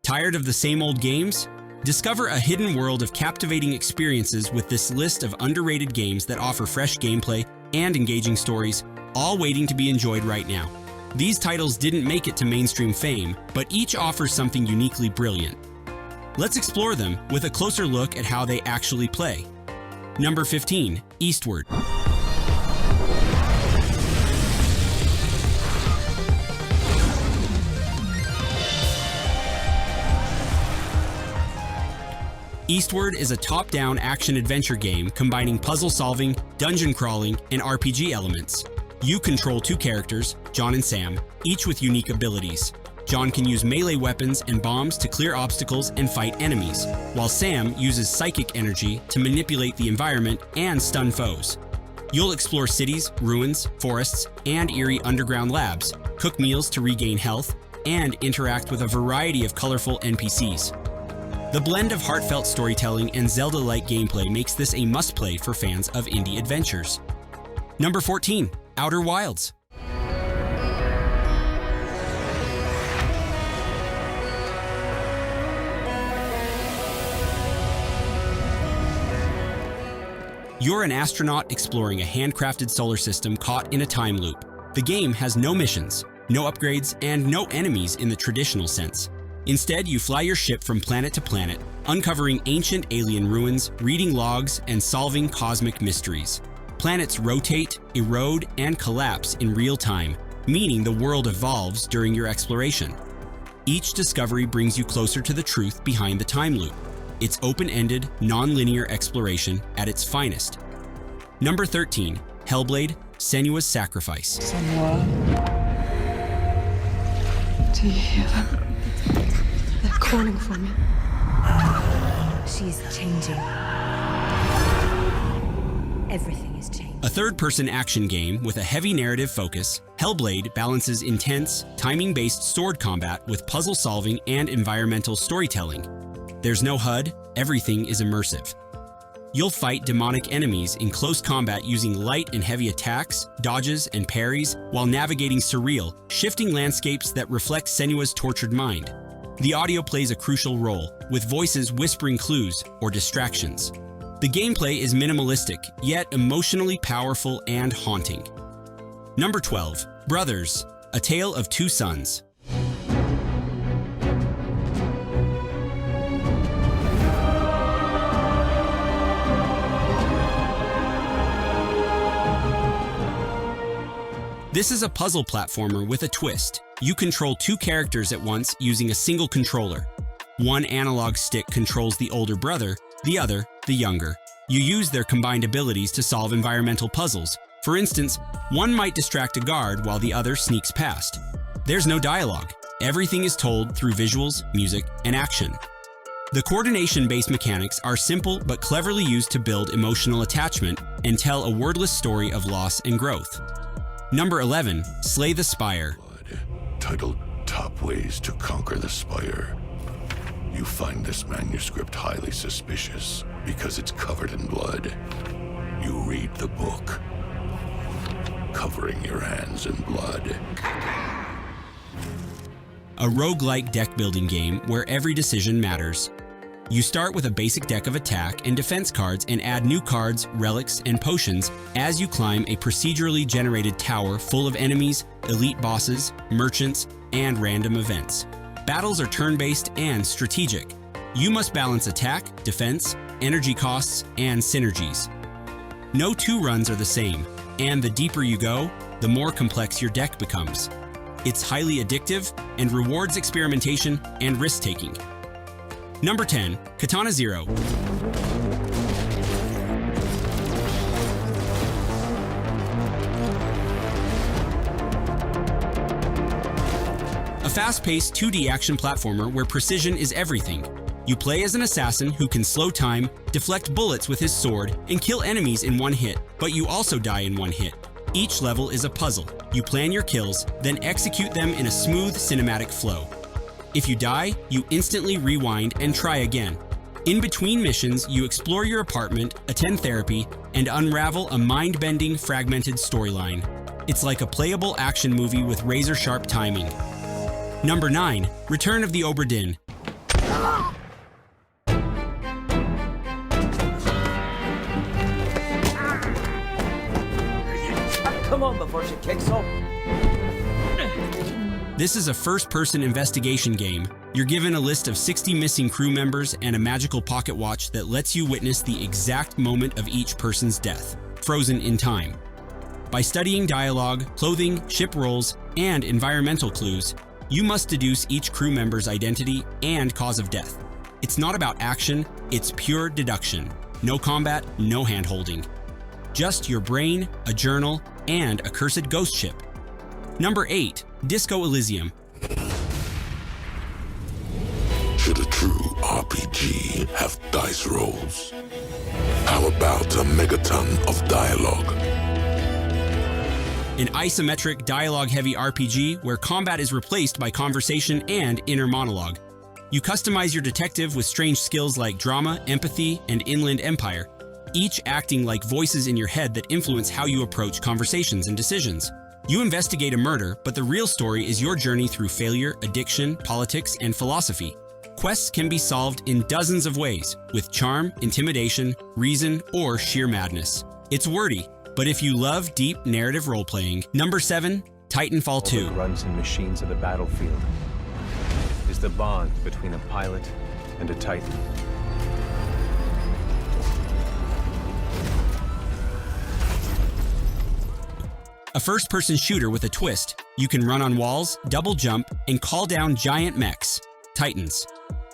Tired of the same old games? Discover a hidden world of captivating experiences with this list of underrated games that offer fresh gameplay and engaging stories, all waiting to be enjoyed right now. These titles didn't make it to mainstream fame, but each offers something uniquely brilliant. Let's explore them with a closer look at how they actually play. Number 15, Eastward. Eastward is a top-down action-adventure game combining puzzle solving, dungeon crawling, and RPG elements. You control two characters, John and Sam, each with unique abilities. John can use melee weapons and bombs to clear obstacles and fight enemies, while Sam uses psychic energy to manipulate the environment and stun foes. You'll explore cities, ruins, forests, and eerie underground labs, cook meals to regain health, and interact with a variety of colorful NPCs. The blend of heartfelt storytelling and Zelda-like gameplay makes this a must-play for fans of indie adventures. Number 14, Outer Wilds. You're an astronaut exploring a handcrafted solar system caught in a time loop. The game has no missions, no upgrades, and no enemies in the traditional sense. Instead, you fly your ship from planet to planet, uncovering ancient alien ruins, reading logs, and solving cosmic mysteries. Planets rotate, erode, and collapse in real time, meaning the world evolves during your exploration. Each discovery brings you closer to the truth behind the time loop. It's open-ended, non-linear exploration at its finest. Number 13, Hellblade, Senua's Sacrifice. Senua. Do you hear them? They're calling for me. She's changing. Everything is changing. A third-person action game with a heavy narrative focus, Hellblade balances intense, timing-based sword combat with puzzle solving and environmental storytelling. There's no HUD, everything is immersive. You'll fight demonic enemies in close combat using light and heavy attacks, dodges, and parries while navigating surreal, shifting landscapes that reflect Senua's tortured mind. The audio plays a crucial role, with voices whispering clues or distractions. The gameplay is minimalistic, yet emotionally powerful and haunting. Number 12, Brothers, A Tale of Two Sons. This is a puzzle platformer with a twist. You control two characters at once using a single controller. One analog stick controls the older brother, the other, the younger. You use their combined abilities to solve environmental puzzles. For instance, one might distract a guard while the other sneaks past. There's no dialogue. Everything is told through visuals, music, and action. The coordination-based mechanics are simple but cleverly used to build emotional attachment and tell a wordless story of loss and growth. Number 11, Slay the Spire. Titled Top Ways to Conquer the Spire. You find this manuscript highly suspicious because it's covered in blood. You read the book, covering your hands in blood. A roguelike deck-building game where every decision matters. You start with a basic deck of attack and defense cards and add new cards, relics, and potions as you climb a procedurally generated tower full of enemies, elite bosses, merchants, and random events. Battles are turn-based and strategic. You must balance attack, defense, energy costs, and synergies. No two runs are the same, and the deeper you go, the more complex your deck becomes. It's highly addictive and rewards experimentation and risk-taking. Number 10, Katana Zero. A fast-paced 2D action platformer where precision is everything. You play as an assassin who can slow time, deflect bullets with his sword, and kill enemies in one hit, but you also die in one hit. Each level is a puzzle. You plan your kills, then execute them in a smooth cinematic flow. If you die, you instantly rewind and try again. In between missions, you explore your apartment, attend therapy, and unravel a mind-bending, fragmented storyline. It's like a playable action movie with razor-sharp timing. Number 9, Return of the Oberdin. Come on before she kicks off. This is a first-person investigation game. You're given a list of 60 missing crew members and a magical pocket watch that lets you witness the exact moment of each person's death, frozen in time. By studying dialogue, clothing, ship roles, and environmental clues, you must deduce each crew member's identity and cause of death. It's not about action, it's pure deduction. No combat, no hand-holding. Just your brain, a journal, and a cursed ghost ship. Number 8, Disco Elysium. Should a true RPG have dice rolls? How about a megaton of dialogue? An isometric, dialogue-heavy RPG where combat is replaced by conversation and inner monologue. You customize your detective with strange skills like drama, empathy, and inland empire, each acting like voices in your head that influence how you approach conversations and decisions. You investigate a murder, but the real story is your journey through failure, addiction, politics, and philosophy. Quests can be solved in dozens of ways, with charm, intimidation, reason, or sheer madness. It's wordy, but if you love deep narrative role-playing. Number 7, Titanfall 2. Runs and machines of the battlefield is the bond between a pilot and a Titan. A first-person shooter with a twist. You can run on walls, double jump, and call down giant mechs, Titans.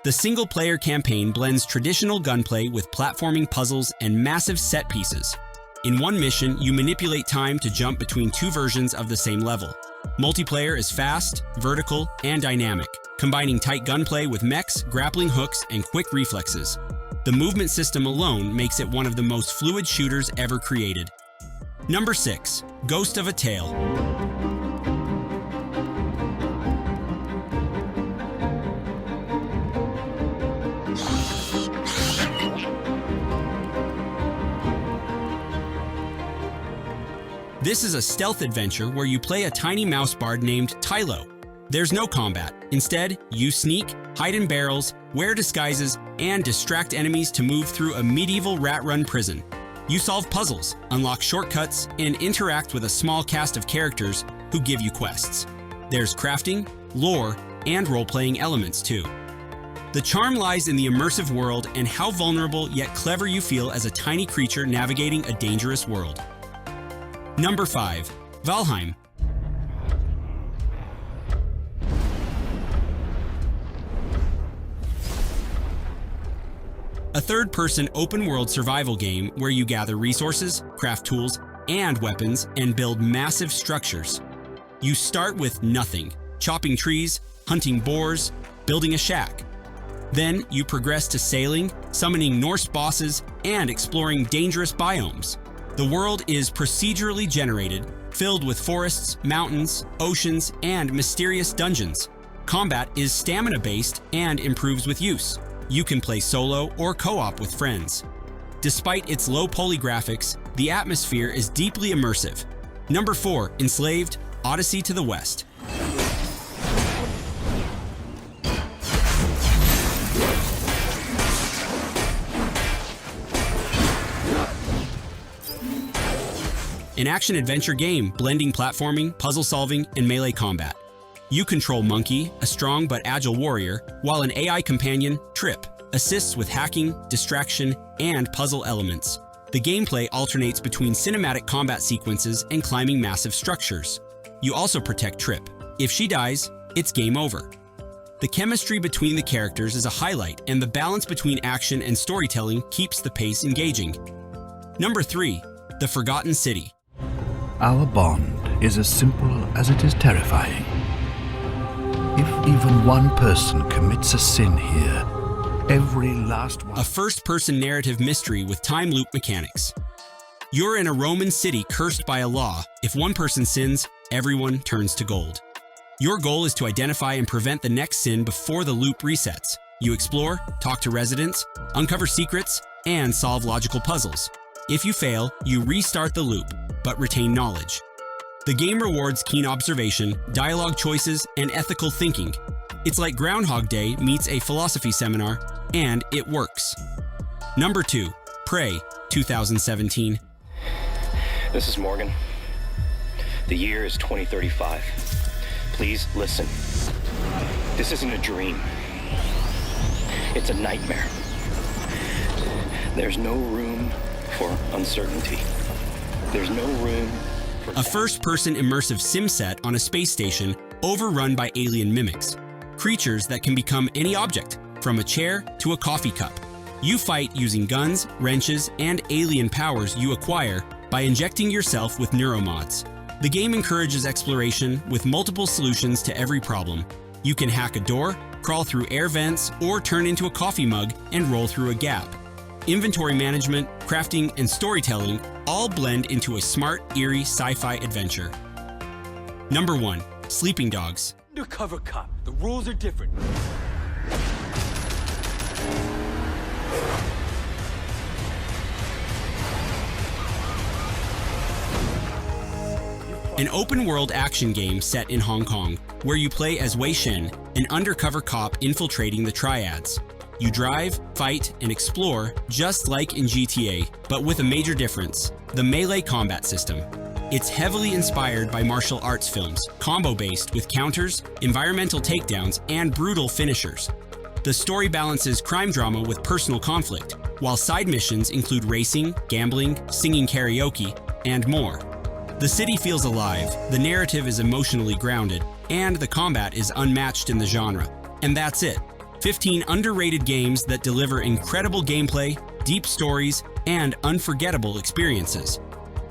The single-player campaign blends traditional gunplay with platforming puzzles and massive set pieces. In one mission, you manipulate time to jump between two versions of the same level. Multiplayer is fast, vertical, and dynamic, combining tight gunplay with mechs, grappling hooks, and quick reflexes. The movement system alone makes it one of the most fluid shooters ever created. Number 6, Ghost of a Tale. This is a stealth adventure where you play a tiny mouse bard named Tylo. There's no combat. Instead, you sneak, hide in barrels, wear disguises, and distract enemies to move through a medieval rat-run prison. You solve puzzles, unlock shortcuts, and interact with a small cast of characters who give you quests. There's crafting, lore, and role-playing elements too. The charm lies in the immersive world and how vulnerable yet clever you feel as a tiny creature navigating a dangerous world. Number 5, Valheim. A third-person open-world survival game where you gather resources, craft tools, and weapons, and build massive structures. You start with nothing, chopping trees, hunting boars, building a shack. Then you progress to sailing, summoning Norse bosses, and exploring dangerous biomes. The world is procedurally generated, filled with forests, mountains, oceans, and mysterious dungeons. Combat is stamina-based and improves with use. You can play solo or co-op with friends. Despite its low poly graphics, the atmosphere is deeply immersive. Number 4, Enslaved, Odyssey to the West. An action-adventure game blending platforming, puzzle solving, and melee combat. You control Monkey, a strong but agile warrior, while an AI companion, Trip, assists with hacking, distraction, and puzzle elements. The gameplay alternates between cinematic combat sequences and climbing massive structures. You also protect Trip. If she dies, it's game over. The chemistry between the characters is a highlight, and the balance between action and storytelling keeps the pace engaging. Number 3, The Forgotten City. Our bond is as simple as it is terrifying. If even one person commits a sin here, every last one... A first-person narrative mystery with time loop mechanics. You're in a Roman city cursed by a law. If one person sins, everyone turns to gold. Your goal is to identify and prevent the next sin before the loop resets. You explore, talk to residents, uncover secrets, and solve logical puzzles. If you fail, you restart the loop, but retain knowledge. The game rewards keen observation, dialogue choices, and ethical thinking. It's like Groundhog Day meets a philosophy seminar, and it works. Number 2, Prey, 2017. This is Morgan. The year is 2035. Please listen. This isn't a dream. It's a nightmare. There's no room for uncertainty. There's no room for... A first-person immersive sim set on a space station overrun by alien mimics. Creatures that can become any object, from a chair to a coffee cup. You fight using guns, wrenches, and alien powers you acquire by injecting yourself with neuromods. The game encourages exploration with multiple solutions to every problem. You can hack a door, crawl through air vents, or turn into a coffee mug and roll through a gap. Inventory management, crafting, and storytelling all blend into a smart, eerie sci-fi adventure. Number 1, Sleeping Dogs. Undercover cop. The rules are different. An open-world action game set in Hong Kong, where you play as Wei Shen, an undercover cop infiltrating the Triads. You drive, fight, and explore just like in GTA, but with a major difference: the melee combat system. It's heavily inspired by martial arts films, combo-based with counters, environmental takedowns, and brutal finishers. The story balances crime drama with personal conflict, while side missions include racing, gambling, singing karaoke, and more. The city feels alive, the narrative is emotionally grounded, and the combat is unmatched in the genre. And that's it. 15 underrated games that deliver incredible gameplay, deep stories, and unforgettable experiences.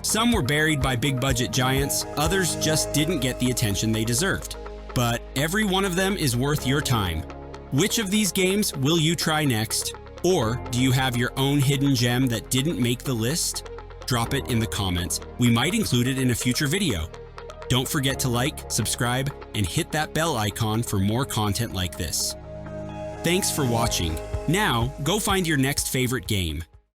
Some were buried by big-budget giants, others just didn't get the attention they deserved. But every one of them is worth your time. Which of these games will you try next? Or do you have your own hidden gem that didn't make the list? Drop it in the comments. We might include it in a future video. Don't forget to like, subscribe, and hit that bell icon for more content like this. Thanks for watching. Now, go find your next favorite game.